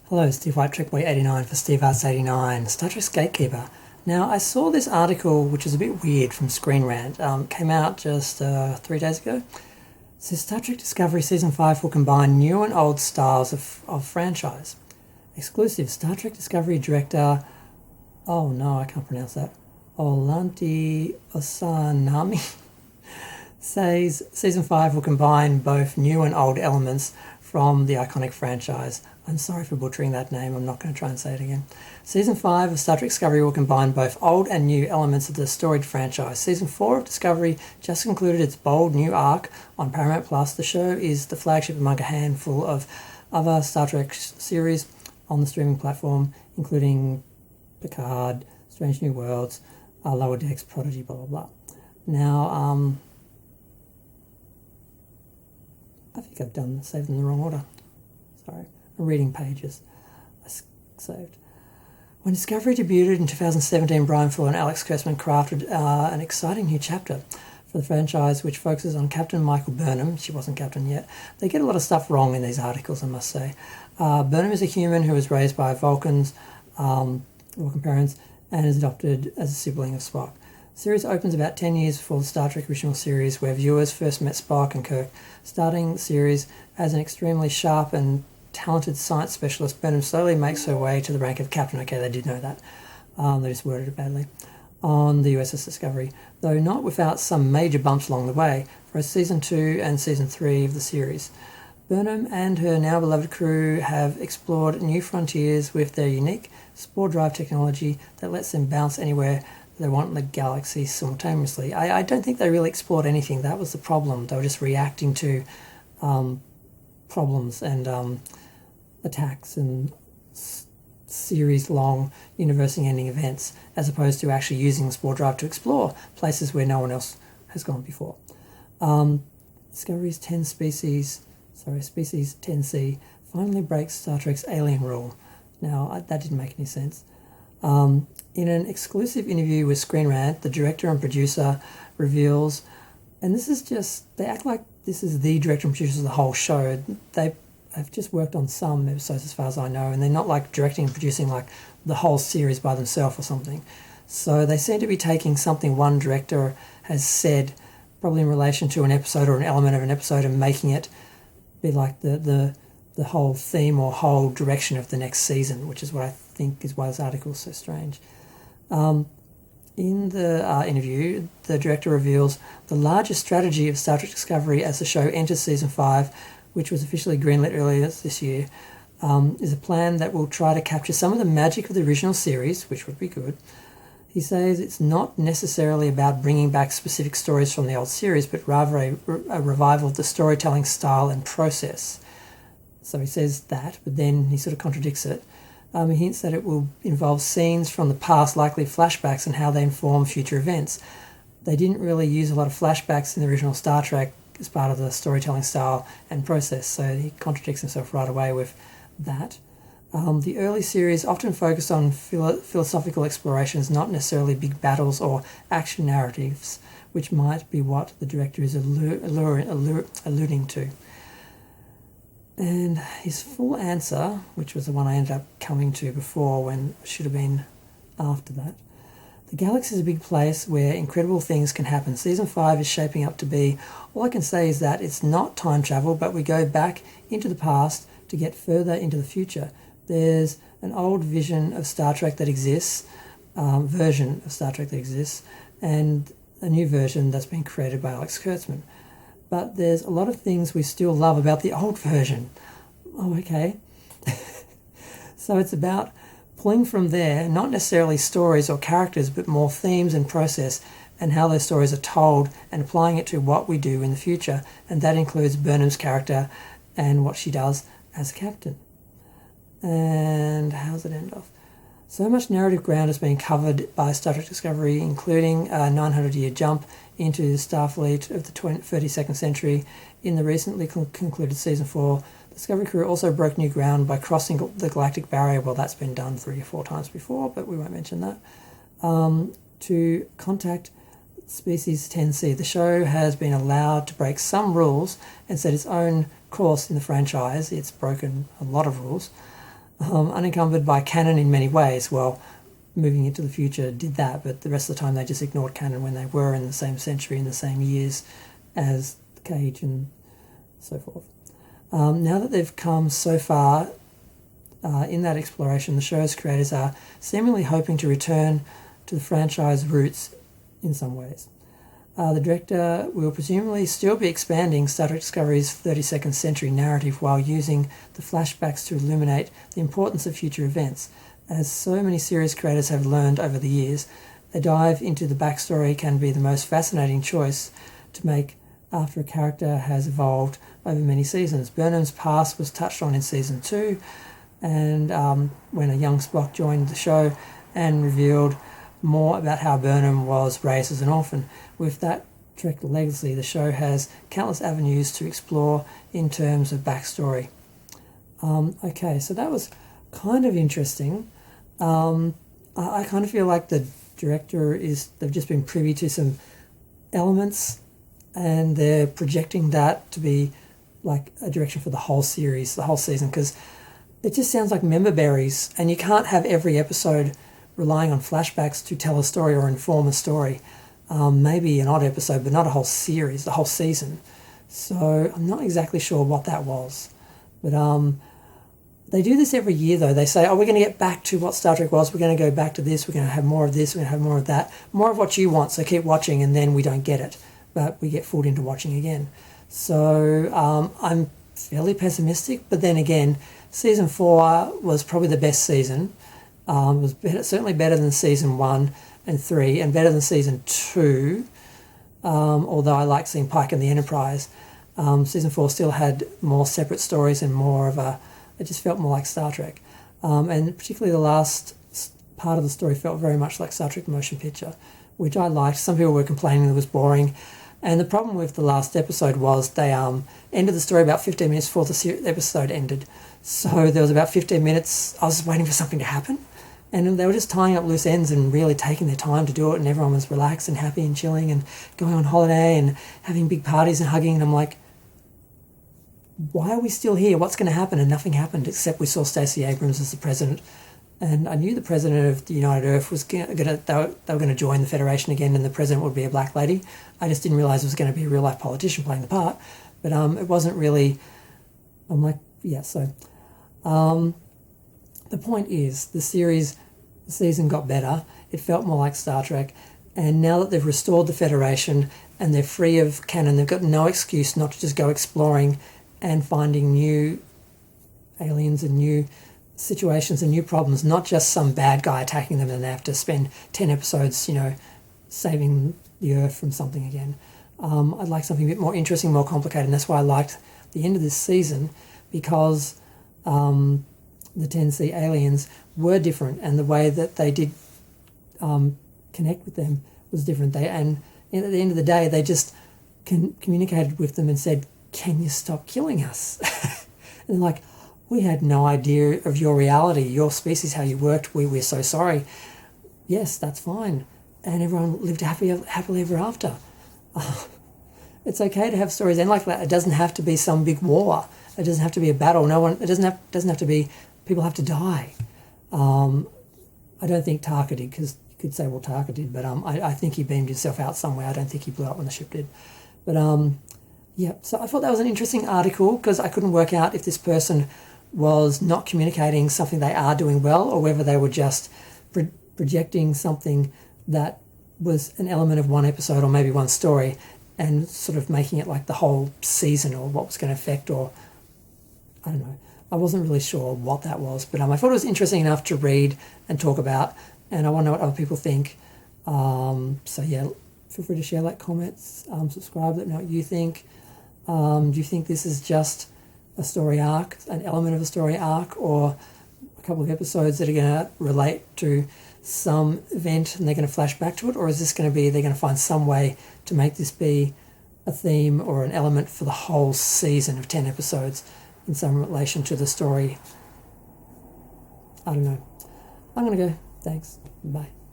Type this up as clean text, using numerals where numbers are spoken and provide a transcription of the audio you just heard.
Hello, Steve White, TrekBoy89 for Steve Arts 89, Star Trek's Gatekeeper. Now, I saw this article, which is a bit weird, from ScreenRant. Came out just 3 days ago. It says Star Trek Discovery Season 5 will combine new and old styles of franchise. Exclusive Star Trek Discovery director, oh no, I can't pronounce that, Olanti Osanami, says Season 5 will combine both new and old elements from the iconic franchise. I'm sorry for butchering that name, I'm not going to try and say it again. Season 5 of Star Trek Discovery will combine both old and new elements of the storied franchise. Season 4 of Discovery just concluded its bold new arc on Paramount+. The show is the flagship among a handful of other Star Trek series on the streaming platform, including Picard, Strange New Worlds, Lower Decks, Prodigy, blah, blah, blah. Now, I think I've saved them in the wrong order. Sorry. Reading pages I saved. When Discovery debuted in 2017, Brian Fuller and Alex Kurtzman crafted an exciting new chapter for the franchise, which focuses on Captain Michael Burnham. She wasn't captain yet. They get a lot of stuff wrong in these articles, I must say. Burnham is a human who was raised by Vulcan parents and is adopted as a sibling of Spock. The series opens about 10 years before the Star Trek original series, where viewers first met Spock and Kirk. Starting the series as an extremely sharp and talented science specialist, Burnham slowly makes her way to the rank of captain. Okay, they did know that. They just worded it badly. On the USS Discovery, though not without some major bumps along the way for Season 2 and Season 3 of the series. Burnham and her now beloved crew have explored new frontiers with their unique spore drive technology that lets them bounce anywhere they want in the galaxy simultaneously. I don't think they really explored anything. That was the problem. They were just reacting to problems and attacks and series-long universe-ending events, as opposed to actually using the spore drive to explore places where no one else has gone before. Discovery's species 10C, finally breaks Star Trek's alien rule. Now, that didn't make any sense. In an exclusive interview with ScreenRant, the director and producer reveals, and this is just, they act like this is the director and producer of the whole show. I've just worked on some episodes as far as I know, and they're not like directing and producing like the whole series by themselves or something. So they seem to be taking something one director has said, probably in relation to an episode or an element of an episode, and making it be like the whole theme or whole direction of the next season, which is what I think is why this article is so strange. In the interview, the director reveals the largest strategy of Star Trek Discovery as the show enters Season 5, which was officially greenlit earlier this year, is a plan that will try to capture some of the magic of the original series, which would be good. He says it's not necessarily about bringing back specific stories from the old series, but rather a revival of the storytelling style and process. So he says that, but then he sort of contradicts it. He hints that it will involve scenes from the past, likely flashbacks, and how they inform future events. They didn't really use a lot of flashbacks in the original Star Trek as part of the storytelling style and process, so he contradicts himself right away with that. The early series often focused on philosophical explorations, not necessarily big battles or action narratives, which might be what the director is alluding to. And his full answer, which was the one I ended up coming to before when it should have been after that. The galaxy is a big place where incredible things can happen. Season 5 is shaping up to be, all I can say is that it's not time travel, but we go back into the past to get further into the future. There's an old vision of Star Trek that exists, version of Star Trek that exists, and a new version that's been created by Alex Kurtzman. But there's a lot of things we still love about the old version. Oh, okay. So it's about pulling from there, not necessarily stories or characters, but more themes and process and how those stories are told and applying it to what we do in the future. And that includes Burnham's character and what she does as captain. And how's it end off? So much narrative ground has been covered by Star Trek Discovery, including a 900-year jump into the Starfleet of the 32nd century in the recently concluded Season 4. The Discovery crew also broke new ground by crossing the galactic barrier. Well, that's been done 3 or 4 times before, but we won't mention that. To contact Species 10C. The show has been allowed to break some rules and set its own course in the franchise. It's broken a lot of rules. unencumbered by canon in many ways. Well, moving into the future did that, but the rest of the time they just ignored canon when they were in the same century, in the same years as Cage and so forth. Now that they've come so far in that exploration, the show's creators are seemingly hoping to return to the franchise roots in some ways. The director will presumably still be expanding Star Trek Discovery's 32nd century narrative while using the flashbacks to illuminate the importance of future events. As so many series creators have learned over the years, a dive into the backstory can be the most fascinating choice to make after a character has evolved over many seasons. Burnham's past was touched on in season 2, and when a young Spock joined the show and revealed more about how Burnham was raised as an orphan. With that Trek legacy, the show has countless avenues to explore in terms of backstory. Okay, so that was kind of interesting. I kind of feel like the director they've just been privy to some elements and they're projecting that to be like a direction for the whole series, the whole season, because it just sounds like member berries, and you can't have every episode relying on flashbacks to tell a story or inform a story. Maybe an odd episode, but not a whole series, the whole season. So I'm not exactly sure what that was. But they do this every year, though. They say, oh, we're going to get back to what Star Trek was. We're going to go back to this. We're going to have more of this. We're going to have more of that. More of what you want, so keep watching, and then we don't get it. But we get fooled into watching again. So I'm fairly pessimistic. But then again, Season 4 was probably the best season. It was certainly better than Season 1 and 3, and better than Season 2, although I like seeing Pike and the Enterprise. Season 4 still had more separate stories and more of it just felt more like Star Trek. And particularly the last part of the story felt very much like Star Trek Motion Picture, which I liked. Some people were complaining it was boring. And the problem with the last episode was they ended the story about 15 minutes before the episode ended. So there was about 15 minutes, I was just waiting for something to happen. And they were just tying up loose ends and really taking their time to do it, and everyone was relaxed and happy and chilling and going on holiday and having big parties and hugging. And I'm like, why are we still here? What's going to happen? And nothing happened except we saw Stacey Abrams as the president. And I knew the president of the United Earth was they were going to join the Federation again, and the president would be a black lady. I just didn't realise it was going to be a real life politician playing the part. But it wasn't really. I'm like, yeah. So the point is, the season got better. It felt more like Star Trek. And now that they've restored the Federation and they're free of canon, they've got no excuse not to just go exploring and finding new aliens and new situations and new problems, not just some bad guy attacking them and they have to spend 10 episodes, saving the Earth from something again. I'd like something a bit more interesting, more complicated, and that's why I liked the end of this season, because the 10C aliens were different, and the way that they did connect with them was different. And at the end of the day, they just communicated with them and said, can you stop killing us? And like, we had no idea of your reality, your species, how you worked. We're so sorry. Yes, that's fine. And everyone lived happily ever after. It's okay to have stories end like that. It doesn't have to be some big war. It doesn't have to be a battle. It doesn't have to be people have to die. I don't think Tarka did, because you could say, well, Tarka did, but I think he beamed himself out somewhere. I don't think he blew up when the ship did. But yeah, so I thought that was an interesting article, because I couldn't work out if this person was not communicating something they are doing well, or whether they were just projecting something that was an element of one episode or maybe one story and sort of making it like the whole season, or what was going to affect, or I don't know. I wasn't really sure what that was, but I thought it was interesting enough to read and talk about, and I want to know what other people think. So yeah, feel free to share, like, comments, subscribe, let me know what you think. Do you think this is just a story arc, an element of a story arc, or a couple of episodes that are going to relate to some event and they're going to flash back to it? Or is this going to be, they're going to find some way to make this be a theme or an element for the whole season of 10 episodes in some relation to the story? I don't know. I'm going to go. Thanks. Bye.